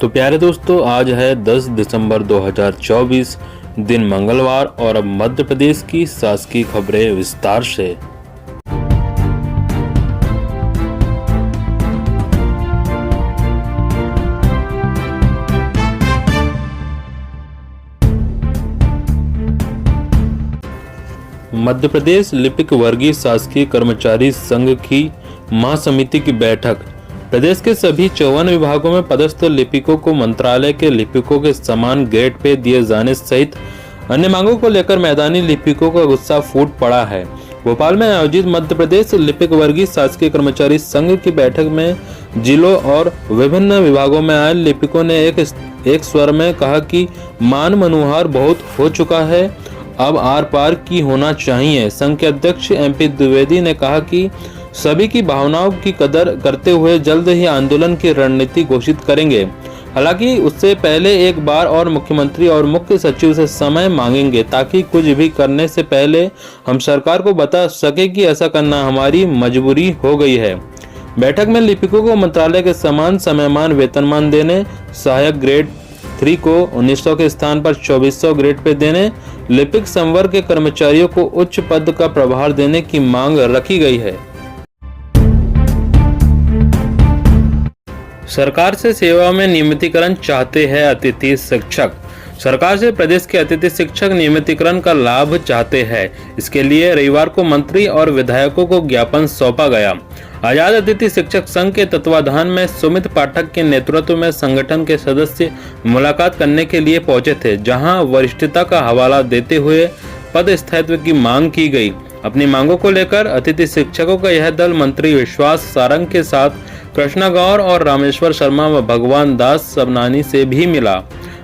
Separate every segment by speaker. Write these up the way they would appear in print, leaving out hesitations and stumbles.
Speaker 1: तो प्यारे दोस्तों, आज है 10 दिसंबर 2024 दिन मंगलवार और अब मध्य प्रदेश की शासकीय खबरें विस्तार से। मध्य प्रदेश लिपिक वर्गीय शासकीय कर्मचारी संघ की महासमिति की बैठक। प्रदेश के सभी 54 विभागों में पदस्थ लिपिकों को मंत्रालय के लिपिकों के समान ग्रेड पे दिए जाने सहित अन्य मांगों को लेकर मैदानी लिपिकों का गुस्सा फूट पड़ा है। भोपाल में आयोजित मध्य प्रदेश लिपिक वर्गीय शासकीय कर्मचारी संघ की बैठक में जिलों और विभिन्न विभागों में आए लिपिकों ने एक स्वर में कहा कि मान मनुहार बहुत हो चुका है, अब आर पार की होना चाहिए। संघ के अध्यक्ष MP द्विवेदी ने कहा कि सभी की भावनाओं की कदर करते हुए जल्द ही आंदोलन की रणनीति घोषित करेंगे। हालांकि उससे पहले एक बार और मुख्यमंत्री और मुख्य सचिव से समय मांगेंगे ताकि कुछ भी करने से पहले हम सरकार को बता सके कि ऐसा करना हमारी मजबूरी हो गई है। बैठक में लिपिकों को मंत्रालय के समान समयमान वेतनमान देने, सहायक ग्रेड 3 को 1900 के स्थान पर 2400 ग्रेड पे देने, लिपिक संवर्ग के कर्मचारियों को उच्च पद का प्रभार देने की मांग रखी गई है। सरकार से सेवा में नियमितीकरण चाहते हैं अतिथि शिक्षक। सरकार से प्रदेश के अतिथि शिक्षक नियमितीकरण का लाभ चाहते हैं। इसके लिए रविवार को मंत्री और विधायकों को ज्ञापन सौंपा गया। आजाद अतिथि शिक्षक संघ के तत्वाधान में सुमित पाठक के नेतृत्व में संगठन के सदस्य मुलाकात करने के लिए पहुंचे थे, जहां वरिष्ठता का हवाला देते हुए पद स्थायित्व की मांग की गई। अपनी मांगों को लेकर अतिथि शिक्षकों का यह दल मंत्री विश्वास सारंग के साथ कृष्णा गौर और रामेश्वर शर्मा व भगवान दास सबनानी से भी मिला।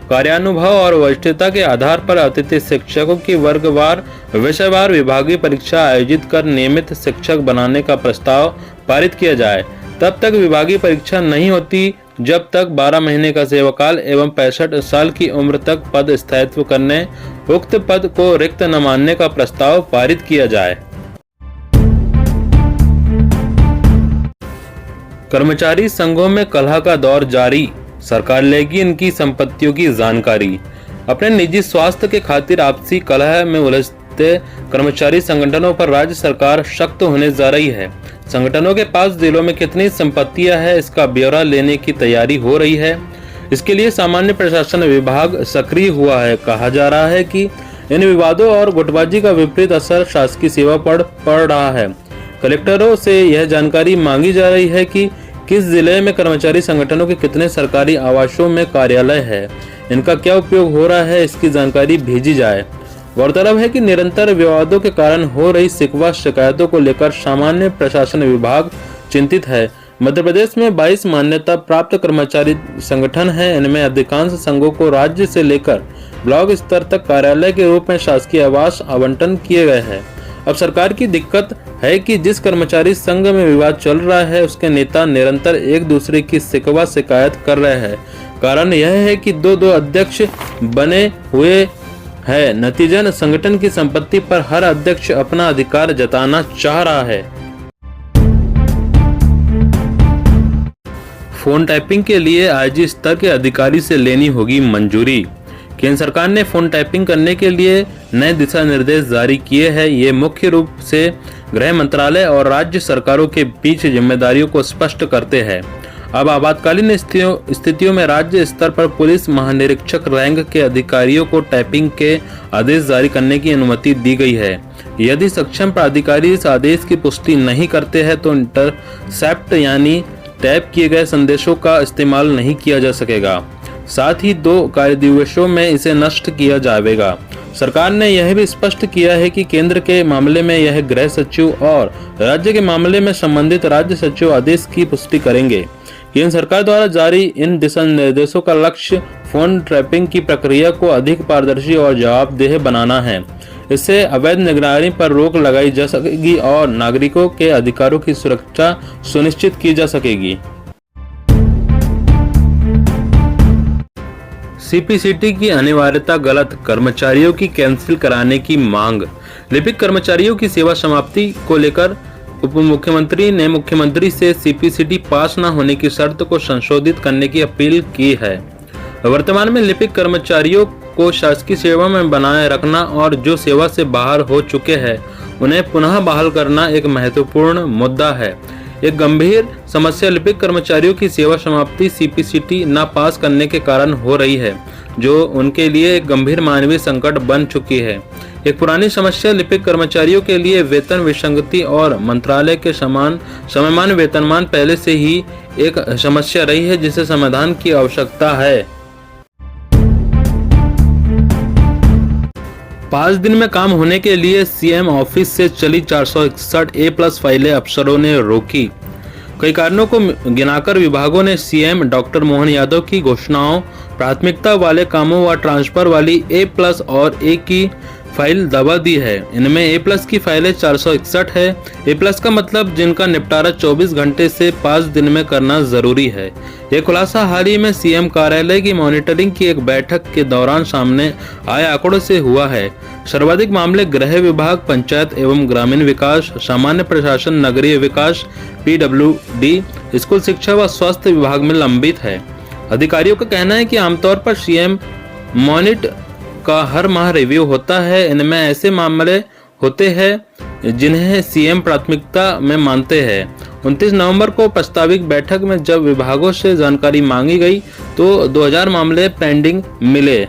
Speaker 1: कार्यानुभव और वरिष्ठता के आधार पर अतिथि शिक्षकों की वर्गवार विषयवार विभागीय परीक्षा आयोजित कर नियमित शिक्षक बनाने का प्रस्ताव पारित किया जाए। तब तक विभागीय परीक्षा नहीं होती जब तक 12 महीने का सेवाकाल एवं 65 साल की उम्र तक पद स्थायित्व करने, उक्त पद को रिक्त न मानने का प्रस्ताव पारित किया जाए। कर्मचारी संघों में कलह का दौर जारी, सरकार लेगी इनकी संपत्तियों की जानकारी। अपने निजी स्वास्थ्य के खातिर आपसी कलह में उलझते कर्मचारी संगठनों पर राज्य सरकार सख्त होने जा रही है। संगठनों के पास जिलों में कितनी संपत्तियां हैं, इसका ब्यौरा लेने की तैयारी हो रही है। इसके लिए सामान्य प्रशासन विभाग सक्रिय हुआ है। कहा जा रहा है कि इन विवादों और गुटबाजी का विपरीत असर शासकीय सेवा पर पड़ रहा है। कलेक्टरों से यह जानकारी मांगी जा रही है कि किस जिले में कर्मचारी संगठनों के कितने सरकारी आवासों में कार्यालय है, इनका क्या उपयोग हो रहा है, इसकी जानकारी भेजी जाए। गौरतलब है कि निरंतर विवादों के कारण हो रही शिकवा शिकायतों को लेकर सामान्य प्रशासन विभाग चिंतित है। मध्य प्रदेश में 22 मान्यता प्राप्त कर्मचारी संगठन हैं। इनमें अधिकांश संघों को राज्य से लेकर ब्लॉक स्तर तक कार्यालय के रूप में शासकीय आवास आवंटन किए गए हैं। अब सरकार की दिक्कत है कि जिस कर्मचारी संघ में विवाद चल रहा है, उसके नेता निरंतर एक दूसरे की शिकवा शिकायत कर रहे हैं। कारण यह है कि दो अध्यक्ष बने हुए है। नतीजन संगठन की संपत्ति पर हर अध्यक्ष अपना अधिकार जताना चाह रहा है। फोन टैपिंग के लिए IG स्तर के अधिकारी से लेनी होगी मंजूरी। केंद्र सरकार ने फोन टैपिंग करने के लिए नए दिशा निर्देश जारी किए हैं। ये मुख्य रूप से गृह मंत्रालय और राज्य सरकारों के बीच जिम्मेदारियों को स्पष्ट करते हैं। अब आपातकालीन स्थितियों में राज्य स्तर पर पुलिस महानिरीक्षक रैंक के अधिकारियों को टैपिंग के आदेश जारी करने की अनुमति दी गई है। यदि सक्षम प्राधिकारी इस आदेश की पुष्टि नहीं करते हैं तो इंटरसेप्ट यानी टैप किए गए संदेशों का इस्तेमाल नहीं किया जा सकेगा। साथ ही 2 कार्यदिवसों में इसे नष्ट किया जाएगा। सरकार ने यह भी स्पष्ट किया है कि केंद्र के मामले में यह गृह सचिव और राज्य के मामले में संबंधित राज्य सचिव आदेश की पुष्टि करेंगे। केंद्र सरकार द्वारा जारी इन दिशा निर्देशों का लक्ष्य फोन ट्रैपिंग की प्रक्रिया को अधिक पारदर्शी और जवाबदेह बनाना है। इससे अवैध निगरानी पर रोक लगाई जा सकेगी और नागरिकों के अधिकारों की सुरक्षा सुनिश्चित की जा सकेगी। CPCT की अनिवार्यता गलत, कर्मचारियों की कैंसिल कराने की मांग। लिपिक कर्मचारियों की सेवा समाप्ति को लेकर उप मुख्यमंत्री ने मुख्यमंत्री से सीपीसीटी पास न होने की शर्त को संशोधित करने की अपील की है। वर्तमान में लिपिक कर्मचारियों को शासकीय सेवा में बनाए रखना और जो सेवा से बाहर हो चुके हैं उन्हें पुनः बहाल करना एक महत्वपूर्ण मुद्दा है। एक गंभीर समस्या लिपिक कर्मचारियों की सेवा समाप्ति सीपीसीटी न पास करने के कारण हो रही है, जो उनके लिए एक गंभीर मानवीय संकट बन चुकी है। एक पुरानी समस्या लिपिक कर्मचारियों के लिए वेतन विसंगति और मंत्रालय के समयमान वेतनमान पहले से ही एक समस्या रही है, जिसे समाधान की आवश्यकता है। 5 दिन में काम होने के लिए सीएम ऑफिस से चली 461 A+ फाइलें अफसरों ने रोकी। कई कारणों को गिनाकर विभागों ने सीएम डॉक्टर मोहन यादव की घोषणाओं, प्राथमिकता वाले कामों व ट्रांसफर वाली A+ और A की फाइल दबा दी है। इनमें A+ की फाइलें 461 है। A+ का मतलब जिनका निपटारा 24 घंटे से 5 दिन में करना जरूरी है। यह खुलासा हाल ही में सीएम कार्यालय की मॉनिटरिंग की एक बैठक के दौरान सामने आए आंकड़ों से हुआ है। सर्वाधिक मामले गृह विभाग, पंचायत एवं ग्रामीण विकास, सामान्य प्रशासन, नगरीय विकास, PWD, स्कूल शिक्षा व स्वास्थ्य विभाग में लंबित है। अधिकारियों का कहना है कि आमतौर पर सीएम मॉनिट का हर माह रिव्यू होता है। इनमें ऐसे मामले होते हैं जिन्हें सीएम प्राथमिकता में मानते हैं। 29 नवंबर को प्रस्तावित बैठक में जब विभागों से जानकारी मांगी गई तो 2000 मामले पेंडिंग मिले।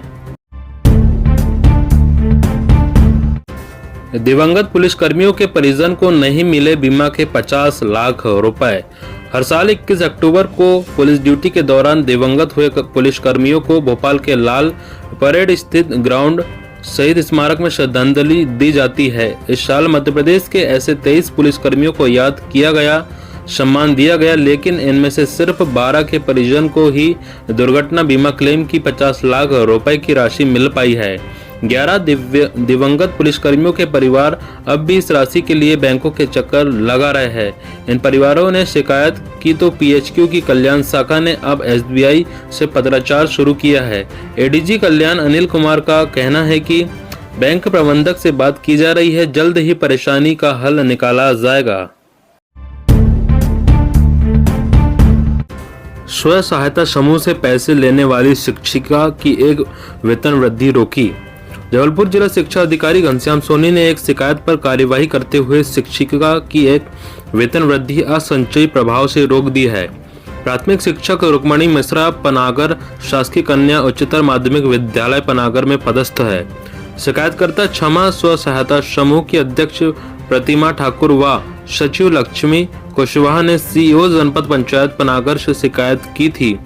Speaker 1: दिवंगत पुलिसकर्मियों के परिजन को नहीं मिले बीमा के 50 लाख रुपए। हर साल 21 अक्टूबर को पुलिस ड्यूटी के दौरान दिवंगत हुए पुलिसकर्मियों को भोपाल के लाल परेड स्थित ग्राउंड शहीद स्मारक में श्रद्धांजलि दी जाती है। इस साल मध्य प्रदेश के ऐसे 23 पुलिसकर्मियों को याद किया गया, सम्मान दिया गया, लेकिन इनमें से सिर्फ 12 के परिजन को ही दुर्घटना बीमा क्लेम की 50 लाख रुपए की राशि मिल पाई है। 11 दिवंगत पुलिसकर्मियों के परिवार अब भी इस राशि के लिए बैंकों के चक्कर लगा रहे हैं। इन परिवारों ने शिकायत की तो पीएचक्यू की कल्याण शाखा ने अब एसबीआई से पत्राचार शुरू किया है। एडीजी कल्याण अनिल कुमार का कहना है कि बैंक प्रबंधक से बात की जा रही है, जल्द ही परेशानी का हल निकाला जाएगा। स्व सहायता समूह से पैसे लेने वाली शिक्षिका की एक वेतन वृद्धि रोकी। जबलपुर जिला शिक्षा अधिकारी घनश्याम सोनी ने एक शिकायत पर कार्यवाही करते हुए शिक्षिका की एक वेतन वृद्धि असंचयी प्रभाव से रोक दी है। प्राथमिक शिक्षक रुक्मणी मिश्रा पनागर शासकीय कन्या उच्चतर माध्यमिक विद्यालय पनागर में पदस्थ है। शिकायतकर्ता क्षमा स्व सहायता समूह की अध्यक्ष प्रतिमा ठाकुर व सचिव लक्ष्मी कुशवाहा ने सीईओ जनपद पंचायत पनागर से शिकायत की थी।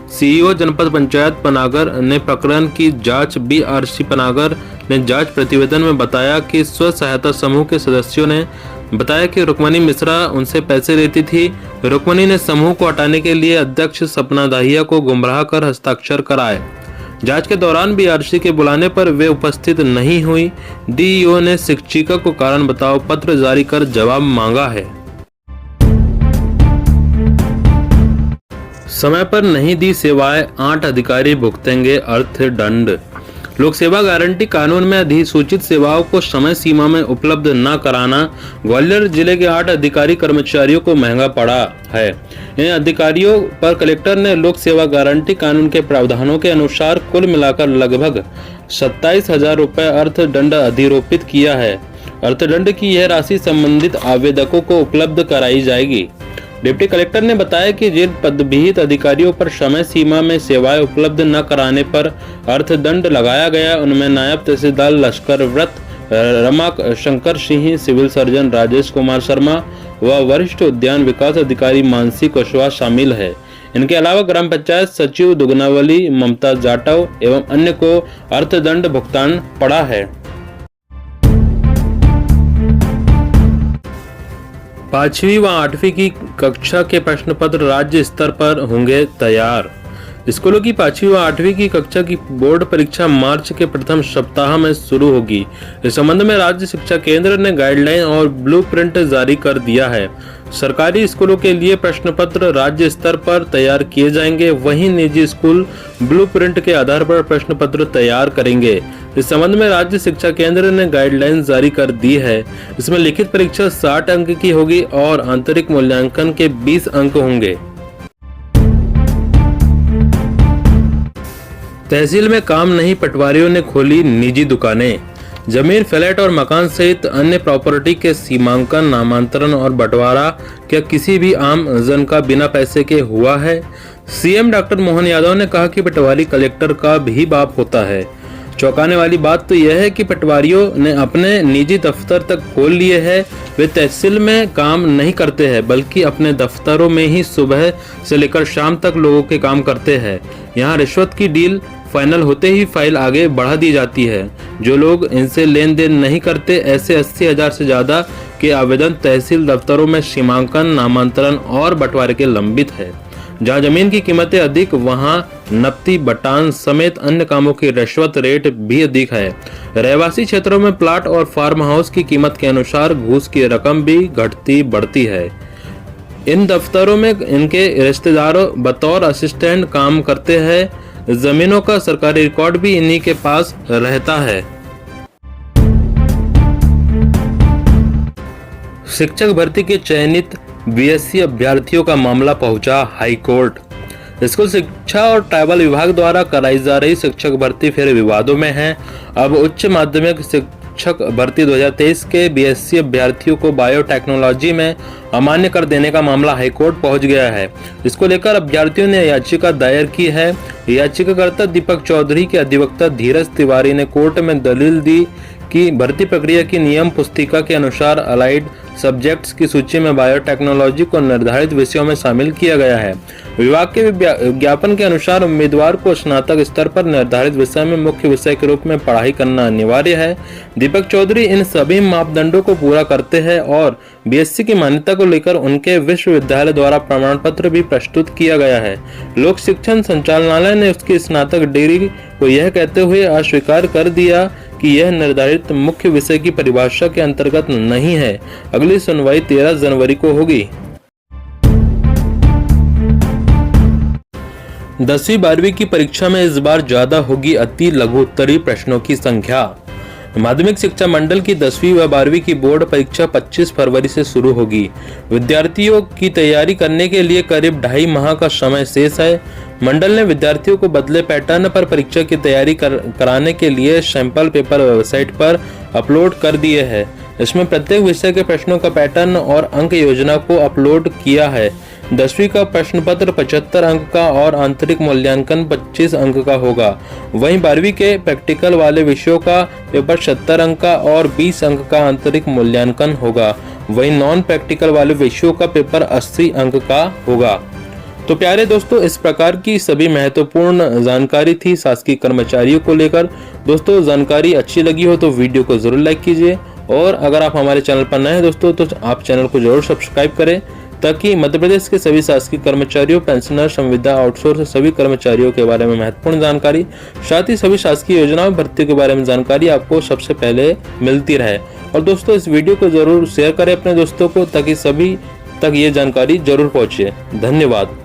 Speaker 1: सीईओ जनपद पंचायत पनागर ने प्रकरण की जांच बीआरसी पनागर ने जांच प्रतिवेदन में बताया कि स्व सहायता समूह के सदस्यों ने बताया कि रुक्मणी मिश्रा उनसे पैसे लेती थी। रुक्मणी ने समूह को हटाने के लिए अध्यक्ष सपना दाहिया को गुमराह कर हस्ताक्षर कराए। जांच के दौरान बीआरसी के बुलाने पर वे उपस्थित नहीं हुई। डीईओ ने शिक्षिका को कारण बताओ पत्र जारी कर जवाब मांगा है। समय पर नहीं दी सेवाएं, 8 अधिकारी भुगतेंगे अर्थदंड। लोक सेवा गारंटी कानून में अधिसूचित सेवाओं को समय सीमा में उपलब्ध न कराना ग्वालियर जिले के 8 अधिकारी कर्मचारियों को महंगा पड़ा है। इन अधिकारियों पर कलेक्टर ने लोक सेवा गारंटी कानून के प्रावधानों के अनुसार कुल मिलाकर लगभग 27,000 रुपए अर्थदंड अधिरोपित किया है। अर्थदंड की यह राशि संबंधित आवेदकों को उपलब्ध कराई जाएगी। डिप्टी कलेक्टर ने बताया कि जिन पदविहित अधिकारियों पर समय सीमा में सेवाएं उपलब्ध न कराने पर अर्थदंड लगाया गया, उनमें नायब तहसीलदार लश्कर व्रत रमा शंकर सिंह, सिविल सर्जन राजेश कुमार शर्मा व वरिष्ठ उद्यान विकास अधिकारी मानसी कुशवाहा शामिल है। इनके अलावा ग्राम पंचायत सचिव दुगनावली ममता जाटव एवं अन्य को अर्थदंड भुगतान पड़ा है। 5वीं व 8वीं की कक्षा के प्रश्न पत्र राज्य स्तर पर होंगे तैयार। स्कूलों की 5वीं व 8वीं की कक्षा की बोर्ड परीक्षा मार्च के प्रथम सप्ताह में शुरू होगी। इस संबंध में राज्य शिक्षा केंद्र ने गाइडलाइन और ब्लूप्रिंट जारी कर दिया है। सरकारी स्कूलों के लिए प्रश्न पत्र राज्य स्तर पर तैयार किए जाएंगे, वहीं निजी स्कूल ब्लूप्रिंट के आधार पर प्रश्न पत्र तैयार करेंगे। इस संबंध में राज्य शिक्षा केंद्र ने गाइडलाइंस जारी कर दी है। इसमें लिखित परीक्षा 60 अंक की होगी और आंतरिक मूल्यांकन के 20 अंक होंगे। तहसील में काम नहीं, पटवारियों ने खोली निजी दुकानें। जमीन, फ्लैट और मकान सहित अन्य प्रॉपर्टी के सीमांकन, नामांतरण और बंटवारा क्या किसी भी आम जन का बिना पैसे के हुआ है? सीएम डॉक्टर मोहन यादव ने कहा कि पटवारी कलेक्टर का भी बाप होता है। चौंकाने वाली बात तो यह है कि पटवारियों ने अपने निजी दफ्तर तक खोल लिए हैं। वे तहसील में काम नहीं करते हैं, बल्कि अपने दफ्तरों में ही सुबह से लेकर शाम तक लोगों के काम करते हैं। यहाँ रिश्वत की डील फाइनल होते ही फाइल आगे बढ़ा दी जाती है। जो लोग इनसे लेन देन नहीं करते, ऐसे 80,000 से ज्यादा के आवेदन तहसील दफ्तरों में सीमांकन, नामांतरण और बंटवारे के लंबित है। जहां जमीन की कीमतें अधिक, वहां नकदी बटान समेत अन्य कामों की रिश्वत रेट भी अधिक है। रहवासी क्षेत्रों में प्लाट और फार्म हाउस की कीमत के अनुसार घूस की रकम भी घटती बढ़ती है। इन दफ्तरों में इनके रिश्तेदारों बतौर असिस्टेंट काम करते हैं। जमीनों का सरकारी रिकॉर्ड भी इन्हीं के पास रहता है। शिक्षक भर्ती के चयनित बीएससी अभ्यर्थियों का मामला पहुंचा हाई कोर्ट। स्कूल शिक्षा और ट्राइबल विभाग द्वारा कराई जा रही शिक्षक भर्ती फिर विवादों में है। अब उच्च माध्यमिक शिक्षक भर्ती 2023 के बीएससी अभ्यर्थियों को बायोटेक्नोलॉजी में अमान्य कर देने का मामला हाईकोर्ट पहुंच गया है। इसको लेकर अभ्यर्थियों ने याचिका दायर की है। याचिकाकर्ता दीपक चौधरी के अधिवक्ता धीरज तिवारी ने कोर्ट में दलील दी कि भर्ती प्रक्रिया की नियम पुस्तिका के अनुसार अलाइड सब्जेक्ट्स की सूची में बायोटेक्नोलॉजी को निर्धारित विषयों में शामिल किया गया है। विभाग के विज्ञापन के अनुसार उम्मीदवार को स्नातक स्तर पर निर्धारित विषय में मुख्य विषय के रूप में पढ़ाई करना अनिवार्य है। दीपक चौधरी इन सभी मापदंडों को पूरा करते हैं और बीएससी की मान्यता को लेकर उनके विश्वविद्यालय द्वारा प्रमाण पत्र भी प्रस्तुत किया गया है। लोक शिक्षण संचालनालय ने उसकी स्नातक डिग्री को यह कहते हुए अस्वीकार कर दिया कि यह निर्धारित मुख्य विषय की परिभाषा के अंतर्गत नहीं है। अगली सुनवाई 13 जनवरी को होगी। 10वीं 12वीं की परीक्षा में इस बार ज्यादा होगी अति लघुत्तरीय प्रश्नों की संख्या। माध्यमिक शिक्षा मंडल की 10वीं व 12वीं की बोर्ड परीक्षा 25 फरवरी से शुरू होगी। विद्यार्थियों की तैयारी करने के लिए करीब 2.5 माह का समय शेष है। मंडल ने विद्यार्थियों को बदले पैटर्न पर परीक्षा की तैयारी कराने के लिए सैंपल पेपर वेबसाइट पर अपलोड कर दिए हैं। इसमें प्रत्येक विषय के प्रश्नों का पैटर्न और अंक योजना को अपलोड किया है। 10वीं का प्रश्न पत्र 75 अंक का और आंतरिक मूल्यांकन 25 अंक का होगा। वहीं 12वीं के प्रैक्टिकल वाले विषयों का पेपर 70 अंक का और 20 अंक का आंतरिक मूल्यांकन होगा। वहीं नॉन प्रैक्टिकल वाले विषयों का पेपर 80 अंक का होगा। तो प्यारे दोस्तों, इस प्रकार की सभी महत्वपूर्ण जानकारी थी शासकीय कर्मचारियों को लेकर। दोस्तों, जानकारी अच्छी लगी हो तो वीडियो को जरूर लाइक कीजिए और अगर आप हमारे चैनल पर नए हैं दोस्तों तो आप चैनल को जरूर सब्सक्राइब करें ताकि मध्य प्रदेश के सभी शासकीय कर्मचारियों, पेंशनर, संविदा, आउटसोर्स सभी कर्मचारियों के बारे में महत्वपूर्ण जानकारी, साथ ही सभी शासकीय योजनाओं भर्तियों के बारे में जानकारी आपको सबसे पहले मिलती रहे। और दोस्तों, इस वीडियो को जरूर शेयर करें अपने दोस्तों को ताकि सभी तक ये जानकारी जरूर पहुंचे। धन्यवाद।